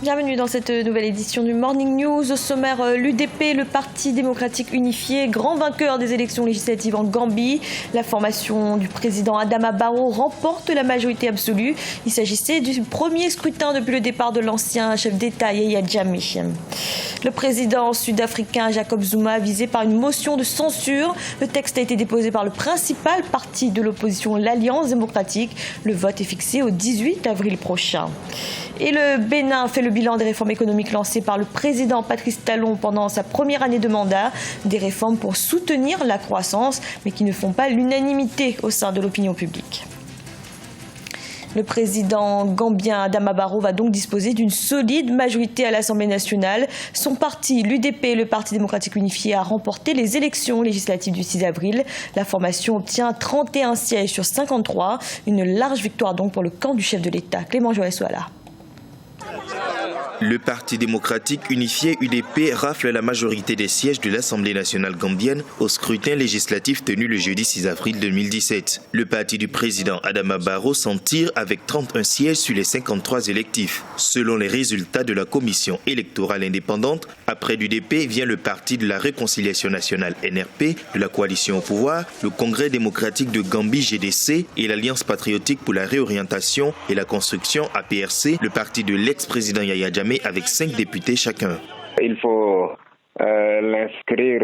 Bienvenue dans cette nouvelle édition du Morning News. Au sommaire, l'UDP, le Parti démocratique unifié, grand vainqueur des élections législatives en Gambie. La formation du président Adama Barrow remporte la majorité absolue. Il s'agissait du premier scrutin depuis le départ de l'ancien chef d'État Yahya Jammeh. Le président sud-africain Jacob Zuma visé par une motion de censure. Le texte a été déposé par le principal parti de l'opposition, l'Alliance démocratique. Le vote est fixé au 18 avril prochain. Et le Bénin fait le bilan des réformes économiques lancées par le président Patrice Talon pendant sa première année de mandat. Des réformes pour soutenir la croissance, mais qui ne font pas l'unanimité au sein de l'opinion publique. Le président gambien Adama Barrow va donc disposer d'une solide majorité à l'Assemblée nationale. Son parti, l'UDP, le Parti démocratique unifié, a remporté les élections législatives du 6 avril. La formation obtient 31 sièges sur 53. Une large victoire donc pour le camp du chef de l'État, Clément Joël-Souala. Le Parti démocratique unifié UDP rafle la majorité des sièges de l'Assemblée nationale gambienne au scrutin législatif tenu le jeudi 6 avril 2017. Le parti du président Adama Barrow s'en tire avec 31 sièges sur les 53 électifs. Selon les résultats de la commission électorale indépendante, après l'UDP vient le Parti de la réconciliation nationale NRP, de la coalition au pouvoir, le Congrès démocratique de Gambie GDC et l'Alliance patriotique pour la réorientation et la construction APRC, le parti de l'ex-président Yahya Jammeh avec 5 députés chacun. Il faut l'inscrire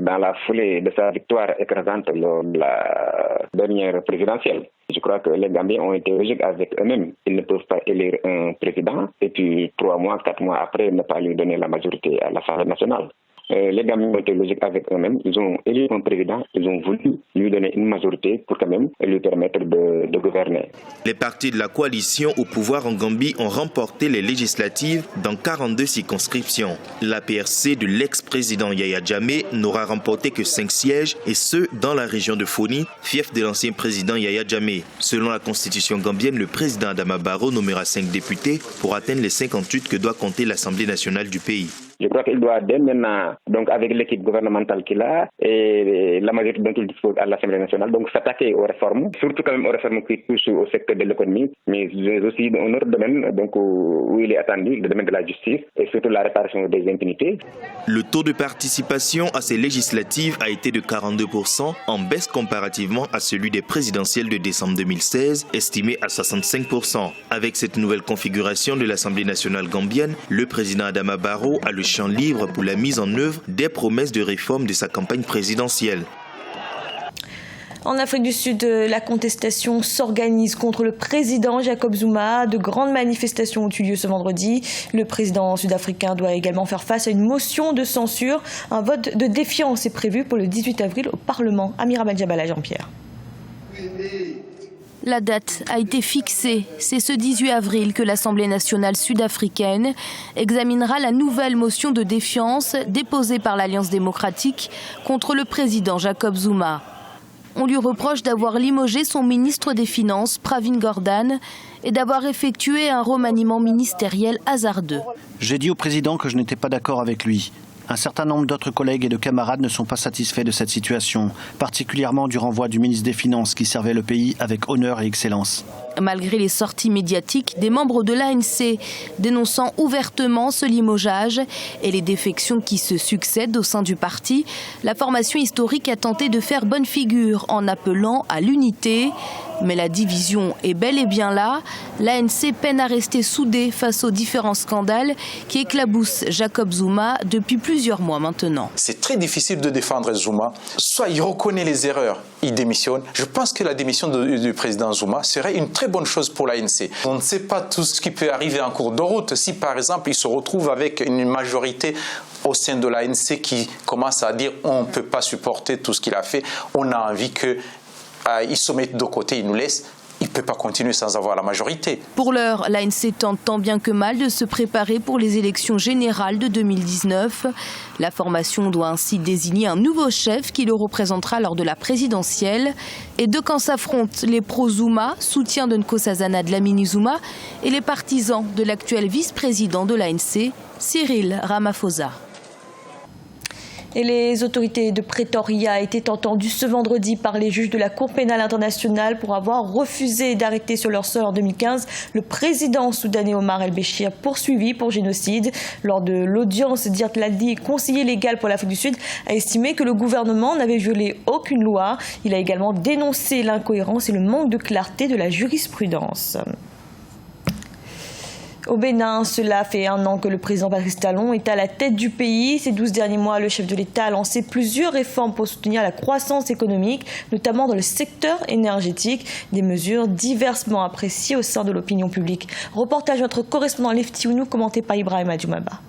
dans la foulée de sa victoire écrasante lors de la dernière présidentielle. Je crois que les Gambiens ont été logiques avec eux-mêmes. Ils ne peuvent pas élire un président et puis 3 mois, 4 mois après ne pas lui donner la majorité à l'Assemblée nationale. Les Gambiens ont été logiques avec eux-mêmes. Ils ont élu un président, ils ont voulu lui donner une majorité pour quand même lui permettre de gouverner. Les partis de la coalition au pouvoir en Gambie ont remporté les législatives dans 42 circonscriptions. L'APRC de l'ex-président Yahya Jammeh n'aura remporté que 5 sièges et ceux dans la région de Foni, fief de l'ancien président Yahya Jammeh. Selon la constitution gambienne, le président Adama Barrow nommera 5 députés pour atteindre les 58 que doit compter l'Assemblée nationale du pays. Je crois qu'il doit dès maintenant, donc avec l'équipe gouvernementale qu'il a et la majorité dont il dispose à l'Assemblée nationale, donc s'attaquer aux réformes, surtout quand même aux réformes qui touchent au secteur de l'économie, mais aussi dans un autre domaine donc, où il est attendu, le domaine de la justice et surtout la réparation des impunités. Le taux de participation à ces législatives a été de 42%, en baisse comparativement à celui des présidentielles de décembre 2016, estimé à 65%. Avec cette nouvelle configuration de l'Assemblée nationale gambienne, le président Adama Barrow a le champ libre pour la mise en œuvre des promesses de réforme de sa campagne présidentielle. En Afrique du Sud, la contestation s'organise contre le président Jacob Zuma. De grandes manifestations ont eu lieu ce vendredi. Le président sud-africain doit également faire face à une motion de censure. Un vote de défiance est prévu pour le 18 avril au Parlement. Amira Benjabala, Jean-Pierre. La date a été fixée. C'est ce 18 avril que l'Assemblée nationale sud-africaine examinera la nouvelle motion de défiance déposée par l'Alliance démocratique contre le président Jacob Zuma. On lui reproche d'avoir limogé son ministre des Finances, Pravin Gordhan, et d'avoir effectué un remaniement ministériel hasardeux. J'ai dit au président que je n'étais pas d'accord avec lui. Un certain nombre d'autres collègues et de camarades ne sont pas satisfaits de cette situation, particulièrement du renvoi du ministre des Finances qui servait le pays avec honneur et excellence. Malgré les sorties médiatiques des membres de l'ANC dénonçant ouvertement ce limogeage et les défections qui se succèdent au sein du parti, la formation historique a tenté de faire bonne figure en appelant à l'unité. Mais la division est bel et bien là. L'ANC peine à rester soudée face aux différents scandales qui éclaboussent Jacob Zuma depuis plusieurs mois maintenant. C'est très difficile de défendre Zuma. Soit il reconnaît les erreurs, il démissionne. Je pense que la démission du président Zuma serait une très bonne chose pour l'ANC. On ne sait pas tout ce qui peut arriver en cours de route. Si par exemple il se retrouve avec une majorité au sein de l'ANC qui commence à dire on ne peut pas supporter tout ce qu'il a fait, on a envie que ils se mettent de côté, ils nous laissent. Il ne peut pas continuer sans avoir la majorité. Pour l'heure, l'ANC tente tant bien que mal de se préparer pour les élections générales de 2019. La formation doit ainsi désigner un nouveau chef qui le représentera lors de la présidentielle. Et deux camps s'affrontent, les pro-Zuma, soutiens de Nkosazana Dlamini Zuma, et les partisans de l'actuel vice-président de l'ANC, Cyril Ramaphosa. Et les autorités de Pretoria étaient entendues ce vendredi par les juges de la Cour pénale internationale pour avoir refusé d'arrêter sur leur sol en 2015 le président soudanais Omar el-Béchir, poursuivi pour génocide. Lors de l'audience, Diart Ladi, conseiller légal pour l'Afrique du Sud, a estimé que le gouvernement n'avait violé aucune loi. Il a également dénoncé l'incohérence et le manque de clarté de la jurisprudence. Au Bénin, cela fait 1 an que le président Patrice Talon est à la tête du pays. Ces 12 derniers mois, le chef de l'État a lancé plusieurs réformes pour soutenir la croissance économique, notamment dans le secteur énergétique. Des mesures diversement appréciées au sein de l'opinion publique. Reportage de notre correspondant Lefti Ounou, commenté par Ibrahim Adjoumaba.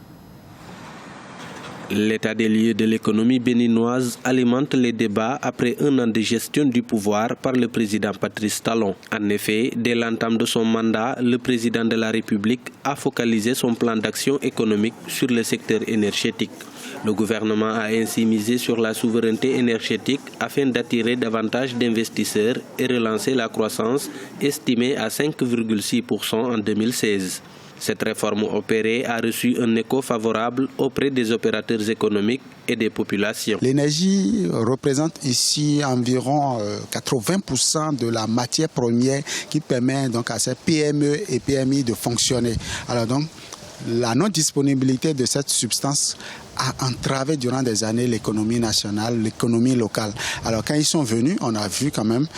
L'état des lieux de l'économie béninoise alimente les débats après 1 an de gestion du pouvoir par le président Patrice Talon. En effet, dès l'entame de son mandat, le président de la République a focalisé son plan d'action économique sur le secteur énergétique. Le gouvernement a ainsi misé sur la souveraineté énergétique afin d'attirer davantage d'investisseurs et relancer la croissance estimée à 5,6% en 2016. Cette réforme opérée a reçu un écho favorable auprès des opérateurs économiques et des populations. L'énergie représente ici environ 80% de la matière première qui permet donc à ces PME et PMI de fonctionner. Alors donc, la non-disponibilité de cette substance a entravé durant des années l'économie nationale, l'économie locale. Alors quand ils sont venus, on a vu quand même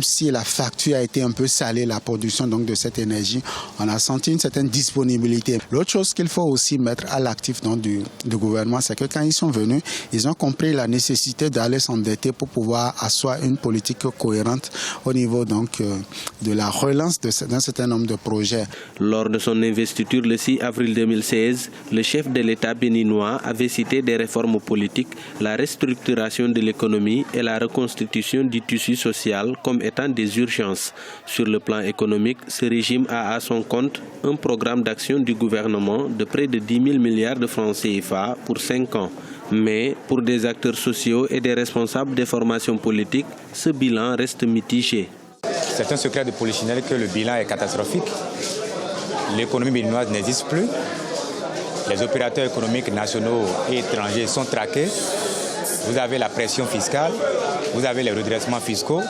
si la facture a été un peu salée, la production donc de cette énergie, on a senti une certaine disponibilité. L'autre chose qu'il faut aussi mettre à l'actif du gouvernement, c'est que quand ils sont venus, ils ont compris la nécessité d'aller s'endetter pour pouvoir asseoir une politique cohérente au niveau donc de la relance d'un certain nombre de projets. Lors de son investiture le 6 avril 2016, le chef de l'État béninois avait cité des réformes politiques, la restructuration de l'économie et la reconstitution du tissu social comme étant des urgences. Sur le plan économique, ce régime a à son compte un programme d'action du gouvernement de près de 10 000 milliards de francs CFA pour 5 ans. Mais pour des acteurs sociaux et des responsables des formations politiques, ce bilan reste mitigé. C'est un secret de polichinelle que le bilan est catastrophique. L'économie béninoise n'existe plus. Les opérateurs économiques nationaux et étrangers sont traqués. Vous avez la pression fiscale, vous avez les redressements fiscaux.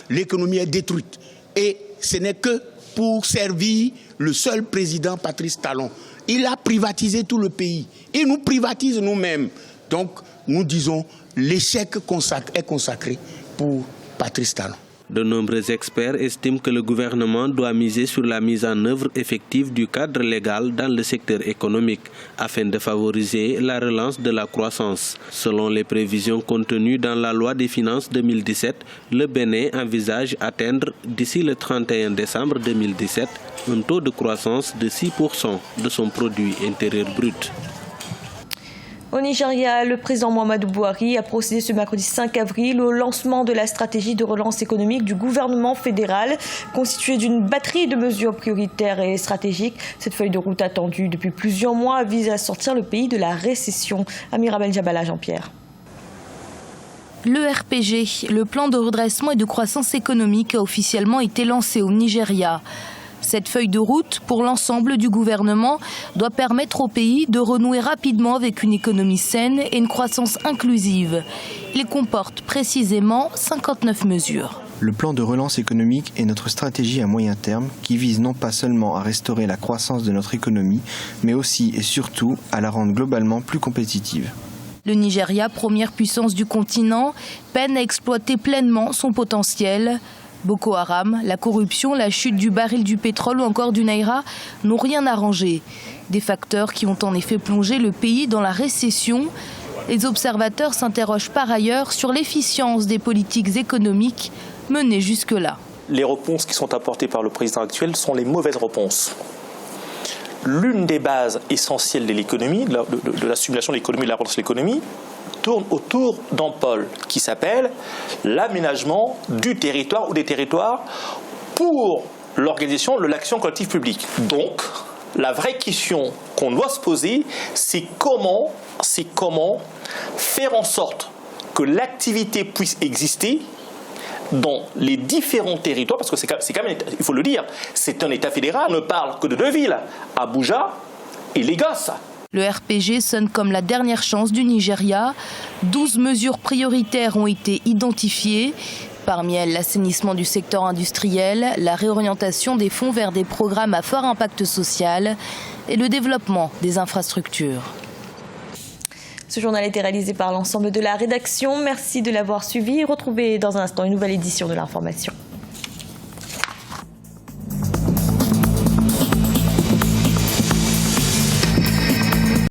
L'économie est détruite et ce n'est que pour servir le seul président Patrice Talon. Il a privatisé tout le pays. Il nous privatise nous-mêmes. Donc nous disons l'échec est consacré pour Patrice Talon. De nombreux experts estiment que le gouvernement doit miser sur la mise en œuvre effective du cadre légal dans le secteur économique afin de favoriser la relance de la croissance. Selon les prévisions contenues dans la loi des finances 2017, le Bénin envisage atteindre d'ici le 31 décembre 2017 un taux de croissance de 6% de son produit intérieur brut. Au Nigeria, le président Muhammadu Buhari a procédé ce mercredi 5 avril au lancement de la stratégie de relance économique du gouvernement fédéral, constituée d'une batterie de mesures prioritaires et stratégiques. Cette feuille de route attendue depuis plusieurs mois vise à sortir le pays de la récession. Amira Beljabala, Jean-Pierre. Le RPG, le plan de redressement et de croissance économique, a officiellement été lancé au Nigeria. Cette feuille de route pour l'ensemble du gouvernement doit permettre au pays de renouer rapidement avec une économie saine et une croissance inclusive. Il comporte précisément 59 mesures. Le plan de relance économique est notre stratégie à moyen terme qui vise non pas seulement à restaurer la croissance de notre économie, mais aussi et surtout à la rendre globalement plus compétitive. Le Nigeria, première puissance du continent, peine à exploiter pleinement son potentiel. Boko Haram, la corruption, la chute du baril du pétrole ou encore du naira n'ont rien arrangé. Des facteurs qui ont en effet plongé le pays dans la récession. Les observateurs s'interrogent par ailleurs sur l'efficience des politiques économiques menées jusque-là. Les réponses qui sont apportées par le président actuel sont les mauvaises réponses. L'une des bases essentielles de l'économie, de la simulation de l'économie, de la relance de l'économie, tourne autour d'un pôle qui s'appelle l'aménagement du territoire ou des territoires pour l'organisation de l'action collective publique. Donc, la vraie question qu'on doit se poser, c'est comment faire en sorte que l'activité puisse exister dans les différents territoires, parce que c'est quand même, il faut le dire, c'est un État fédéral, on ne parle que de 2 villes, Abuja et Lagos. Le RPG sonne comme la dernière chance du Nigeria. 12 mesures prioritaires ont été identifiées. Parmi elles, l'assainissement du secteur industriel, la réorientation des fonds vers des programmes à fort impact social et le développement des infrastructures. Ce journal a été réalisé par l'ensemble de la rédaction. Merci de l'avoir suivi. Retrouvez dans un instant une nouvelle édition de l'information.